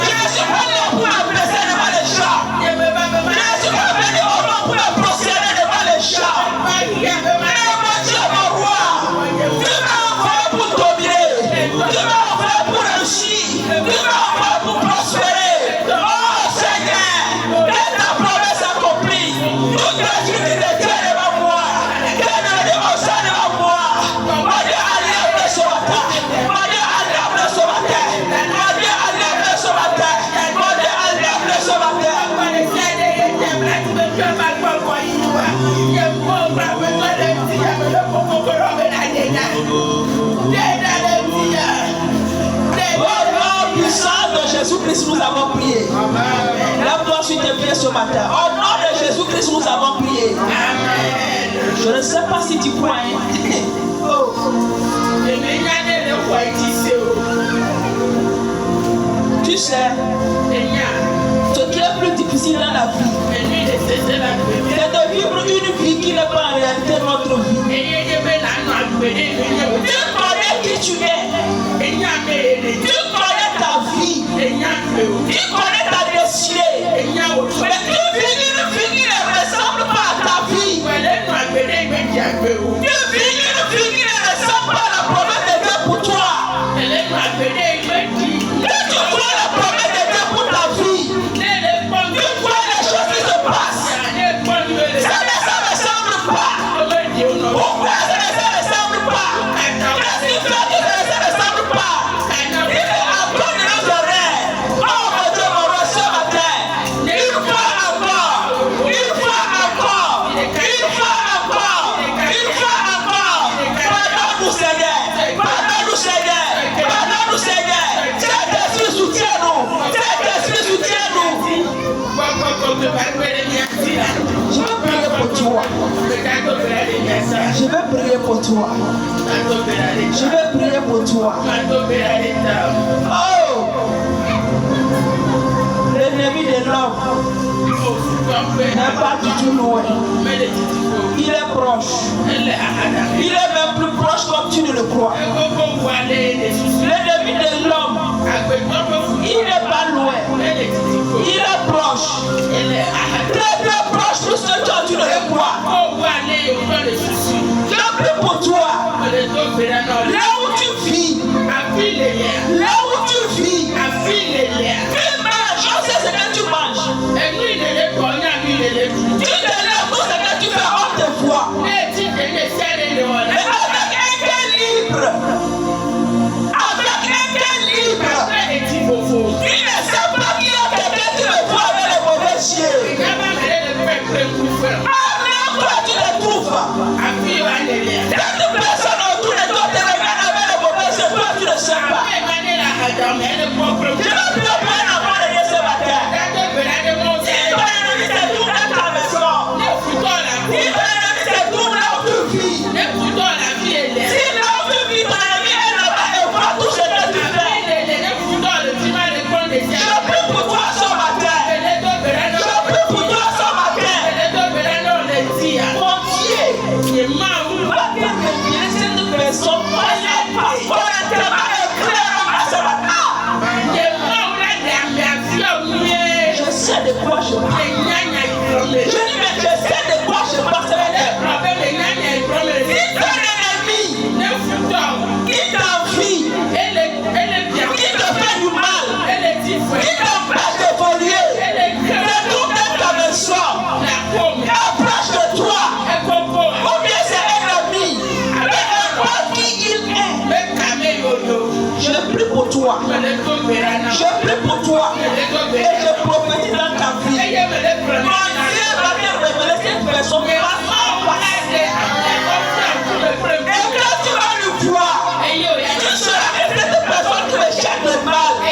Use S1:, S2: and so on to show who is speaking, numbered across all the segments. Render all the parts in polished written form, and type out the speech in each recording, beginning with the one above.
S1: Jésus est là pour apaiser devant les chats. Jésus est venu au monde pour la prospérer devant les chats. Mais mon Dieu, mon roi, tu m'as envoyé pour dominer. Tu m'as envoyé pour réussir. Tu m'as envoyé pour prospérer. Oh Seigneur, que ta promesse accomplie. Toute la justice de Dieu devant moi. Que le dévotion devant moi. Mon Dieu, alliable le sauvateur. Mon Dieu, alliable le sauvateur. Mon Dieu, alliable le sauvateur. Mon Dieu, alliable le sauvateur. Au nom puissant de Jésus-Christ, nous avons prié. Lève-toi sur tes pieds ce matin. Au nom de Jésus-Christ, nous avons prié. Je ne sais pas si tu crois. Oh. Tu sais, ce qui est plus difficile dans la vie, c'est de vivre une vie qui n'est pas en réalité notre vie. Tu connais qui tu es. Tu connais ta vie. Tu connais ta destinée. Mais tu vis une vie qui ne ressemble pas à ta vie. Tu vis une vie qui ne ressemble pas à la promesse de Dieu pour toi. Que tu vois la promesse de Dieu pour ta vie. Tu vois les choses qui se passent. Ça ne ressemble pas. Pourquoi ça ne ressemble pas? Qu'est-ce qui fait que ça ne ressemble pas? Il est encore de nos oreilles. Oh mon Dieu, mon roi, ce matin. Une fois encore. Une fois encore. Une fois encore. Une fois encore. Pardonne-nous, Seigneur. Pardonne-nous, Seigneur. Pardonne-nous, Seigneur. Saint-Esprit, soutiens-nous. Saint-Esprit, soutiens-nous. Je vais prier pour toi. Je vais prier pour toi. Je vais prier pour toi. Oh! L'ennemi de l'homme n'est pas du tout loin. Il est proche. Il est même plus proche comme tu ne le crois. L'ennemi de l'homme, il n'est pas loin. Il est proche. Très très proche plus que toi tu ne le crois. Je prie pour toi. Là où tu vis, là où tu vis, tu manges, on sait ce que tu manges. Tu te lèves pour ce que tu fais hors de foi. Mais avec un cœur libre. Avec un cœur libre. Il ne sait pas qu'il y a quelqu'un qui le voit avec les mauvais yeux. Alors toi tu le trouves. Cette personne autour de toi te regarde avec les mauvais yeux. Toi tu ne sais pas. Je vais plus prendre avant de dire ce matin. Si ton ennemi se trouve dans ta maison, si ton ennemi se trouve là où tu vis, si là où tu vis, ton ennemi est là-bas et voit tout ce que tu fais. Je prie pour toi ce matin. Je prie pour toi ce matin. Mon Dieu, va bien révéler cette personne. Honnêtement et clairement ce matin. Je sais de quoi je parle. Je dis mais je sais de quoi je parle. Si ton ennemi qui t'envie, qui te fait du mal, qui t'empêche d'évoluer, te trouve dans ta maison, approche de toi, ou bien c'est un ami, peu importe qui il est. Je prie pour toi. Je prie pour toi. Et je prophétise dans ta vie. Mon Dieu va bien révéler cette personne face à face. Et quand tu vas le voir, tu seras avec cette personne qui me cherche le mal. Et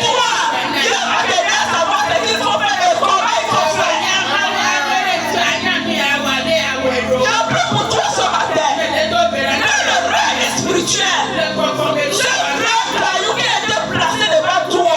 S1: toi, Dieu va t'aider à savoir ce qu'il faut faire et comment il faut faire. Je prie pour toi ce matin. Le règne spirituel. Ce grand caillou qui a été placé devant toi.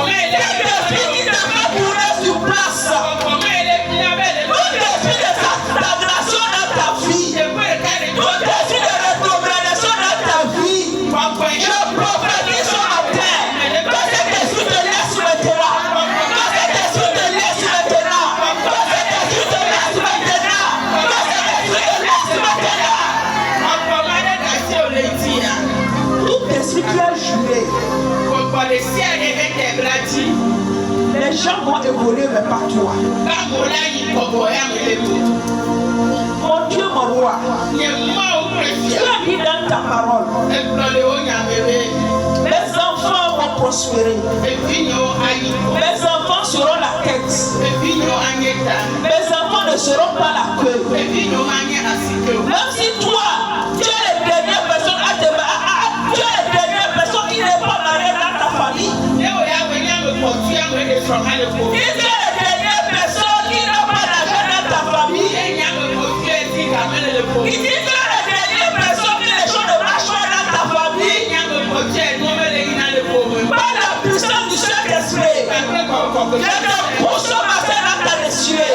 S1: esprit qui te fait brûler sur place, tout esprit de stagnation dans ta vie, tout esprit de rétrogradation dans ta vie, je prophétise ce matin que cet esprit te laisse maintenant, que cet esprit te laisse maintenant, que cet esprit te laisse maintenant, que cet esprit te laisse maintenant. Tout esprit qui a juré, les gens vont évoluer mais pas toi. Mon Dieu, mon roi, tu as dit dans ta parole, mes enfants vont prospérer, mes enfants seront la tête, mes enfants ne seront pas la queue. Même si toi, tu es la dernière personne à te marier, tu es la dernière personne qui n'est pas mariée dans ta famille. Si tu es la dernière personne qui n'a pas d'argent dans ta famille, si tu es la dernière personne qui les choses ne marchent pas dans ta famille, par la puissance du Saint-Esprit, je te pousse maintenant dans ta destinée.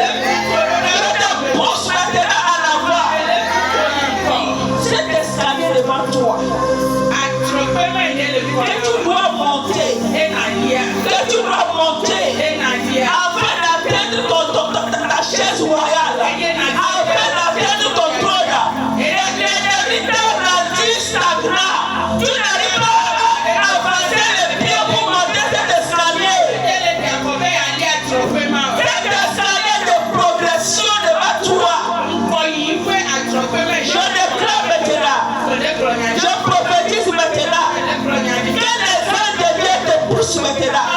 S1: Je te pousse maintenant en avant. Cet escalier devant toi, que tu dois monter, afin d'atteindre ta chaise royale, afin d'atteindre ton trône. Et l'éternité rendue stagnant, tu n'arrives pas à avancer les pieds pour monter cet escalier. Cet escalier de progression devant toi, je déclare maintenant, je prophétise maintenant, que les anges de Dieu te poussent maintenant.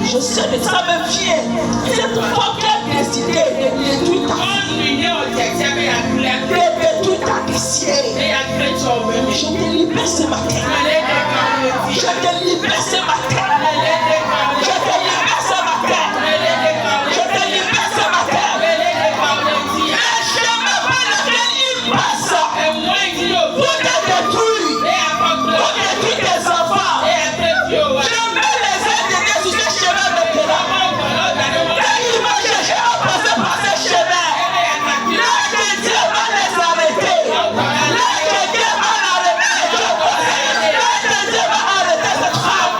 S1: Je sais que ça me vient. Cette femme qui a décidé de détruire ta vie, de détruire ta destinée. Je te libère ce matin. Je te libère ce matin. Je te libère ce matin. Je te libère ce matin. Le chemin par lequel il passe pour te détruire, pour détruire tes enfants. Je mets les ailes de Dieu sur ce chemin maintenant. Et il va chercher à passer par ce chemin. Là que Dieu va les arrêter. Là que Dieu va l'arrêter. Là que Dieu va arrêter cette femme.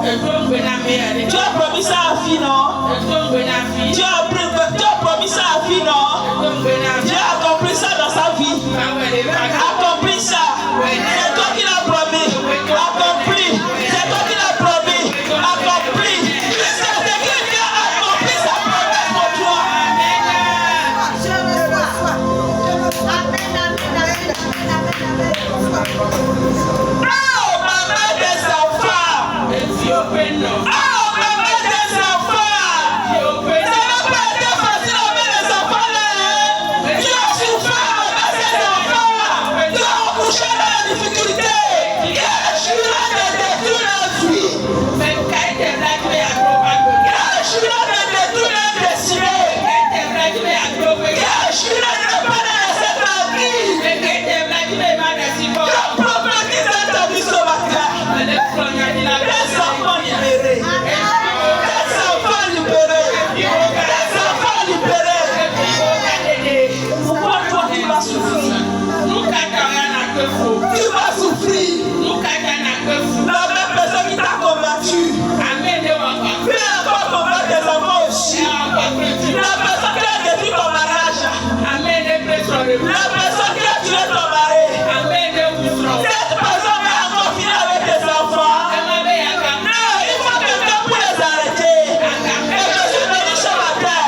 S1: Tu as promis ça à fille, non? Tu as promis ça à fille, non? Dieu a accompli ça dans sa vie. Accompli ça. C'est toi qui l'as promis. Accompli. C'est toi qui l'as promis. Accompli. C'est que Dieu a accompli sa promesse pour toi. Oh, maman des enfants. Oh, maman des enfants. Ça va pas être facile avec les enfants là. Tu as souffert avec ces enfants. Tu as accouché dans la difficulté. Et je suis là de détruire leur vie. Je suis là de détruire leur destinée. Je suis là de ne pas les laisser tranquille. Je prophétise à ta vie ce matin. Les enfants libérés. Les enfants libérés. Les enfants libérés. Pourquoi toi tu vas souffrir? Tu vas souffrir. La même personne qui t'a combattu peut encore combattre tes enfants aussi. La personne qui a détruit ton mariage. La personne qui a tué ton mari. Cette personne va encore finir avec tes enfants. Non, il faut quelqu'un pour les arrêter. Et je suis venu ce matin.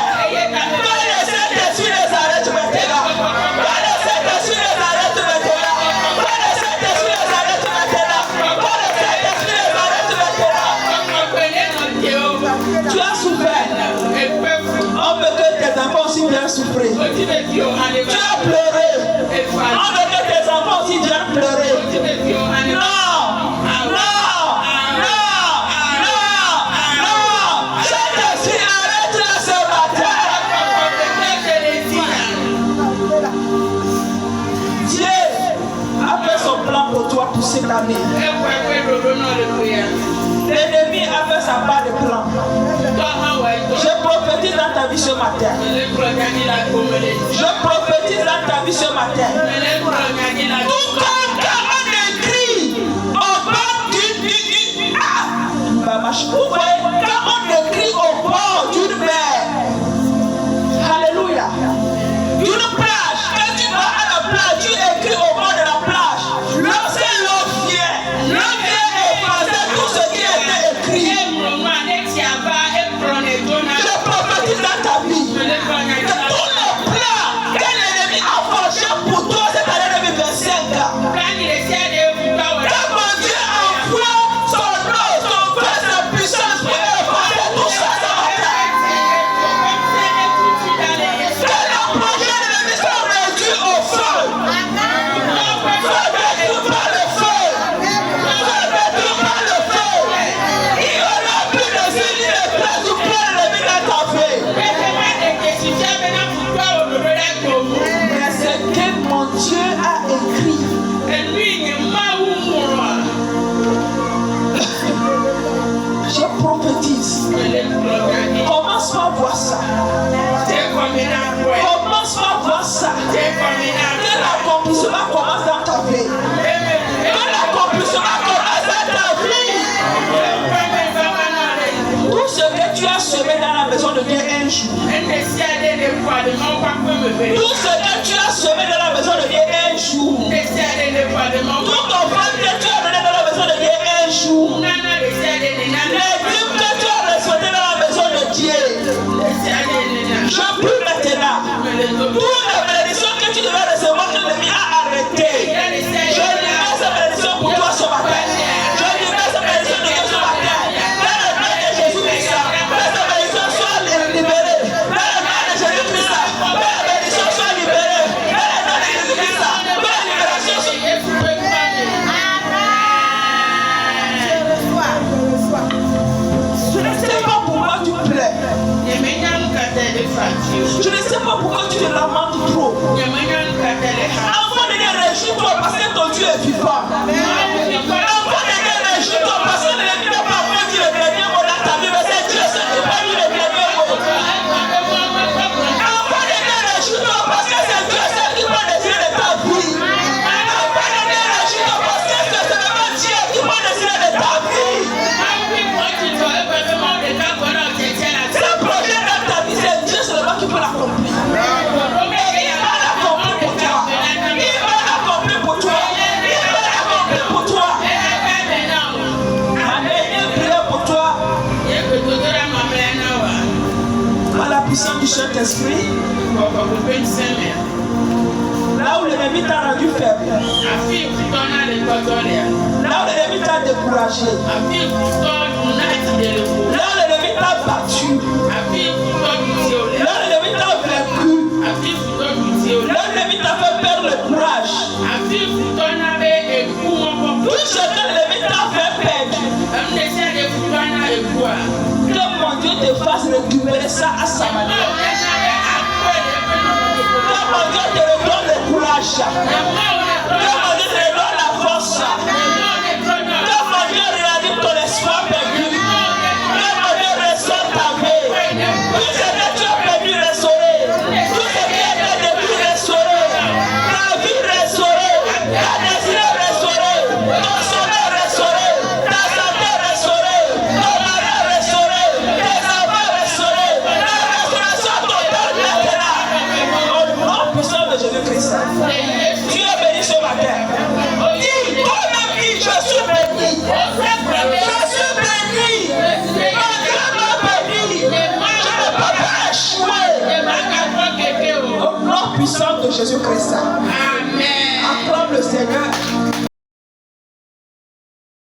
S1: Quand les Saint-Esprit les arrête, tu mettez là. Quand les Saint-Esprit les arrête, tu mettez là. Quand les Saint-Esprit les arrête, tu mettez là. Quand les Saint-Esprit les arrête, tu mettez là. Tu as souffert. On veut que tes enfants aussi viennent souffrir. Tu as pleuré. On veut que tes enfants aussi viennent pleurer. Non, non, non, non, non. Saint-Esprit, arrête là ce matin. Dieu a fait son plan pour toi pour cette année. L'ennemi a fait sa part de plan. Je prophétise dans ta vie ce matin. Je prophétise dans ta vie ce matin. Tout comme quand on écrit au bord d'une quand on écrit au bord d'une mer. Alléluia. D'une plage. Quand tu vas à la plage, tu écris au bord de la plage. Lorsque l'eau vient effacer tout ce qui était écrit. Je prophétise dans ta vie que tous les plans que l'ennemi a forgés pour toi cette année 2025, que mon Dieu envoie son nom, son feu, sa puissance pour effacer tout ça ce matin. Que les projets de l'ennemi sont réduits au feu. Feu détruit par le feu. Feu détruit par le feu. Il n'y aura plus de signes de place ou pour l'ennemi dans ta vie. Mais c'est que mon Dieu a écrit. Je prophétise. Commence par voir ça. Commence par voir ça. Que l'accomplissement commence dans ta vie. Que l'accomplissement commence dans ta vie. Tout ce que tu as semé dans la maison devient un jour. Tout ce que tu as semé dans la maison devient un jour. Tout ton frère que tu as donné dans la maison devient un jour. Les livres que tu as reçus dans la maison de Dieu. Je prie maintenant. Toutes les bénédictions que tu devais recevoir, que l'ennemi a arrêté. Je libère cette bénédiction pour toi ce matin. Je libère cette bénédiction pour toi ce matin. Dans le nom de Jésus-Christ, que cette bénédiction soit libérée. Dans le nom de Jésus-Christ, que la bénédiction soit libérée. Dans le nom de Jésus-Christ, que la libération soit libérée. Je ne sais pas pourquoi tu plais. Je ne sais pas pourquoi tu te lamentes trop. Enfant de Dieu, réjouis-toi parce que ton Dieu est vivant. Enfant de Dieu, réjouis-toi parce que l'ennemi n'a pas fait le dernier mot dans ta vie, mais c'est Dieu qui n'a pas eu le dernier mot. Enfant de Dieu, réjouis-toi parce que c'est Dieu qui va décider de ta vie. Enfant de Dieu, réjouis-toi parce que c'est seulement Dieu qui va décider de ta vie. Saint-Esprit. Là où l'ennemi t'a rendu faible. Là où l'ennemi t'a découragé. Là où l'ennemi t'a battu. Là où l'ennemi t'a vaincu. Là où l'ennemi t'a fait perdre le courage. Tout ce que l'ennemi t'a fait perdre. Que mon Dieu te fasse récupérer ça à sa manière. Que mon Dieu te redonne le courage. Que mon Dieu te redonne la force. Que mon Dieu réanime ton espoir perdu. Que mon Dieu restaure ta vie. Tout ce que tu as perdu restauré. Tout ce qui a été détruit restauré. Ta vie restaurée. Ta destinée restaurée. Ton sommeil restauré. Ta santé restaurée. Ton mari restauré. Tes enfants restaurés. La restauration totale maintenant. Au nom puissant de Jésus-Christ. Tu es béni ce matin. Dis, toi-même dis, je suis béni. Je suis béni. Mon Dieu m'a béni. Je ne peux pas échouer. Au nom puissant de Jésus-Christ. Amen. Acclame le Seigneur.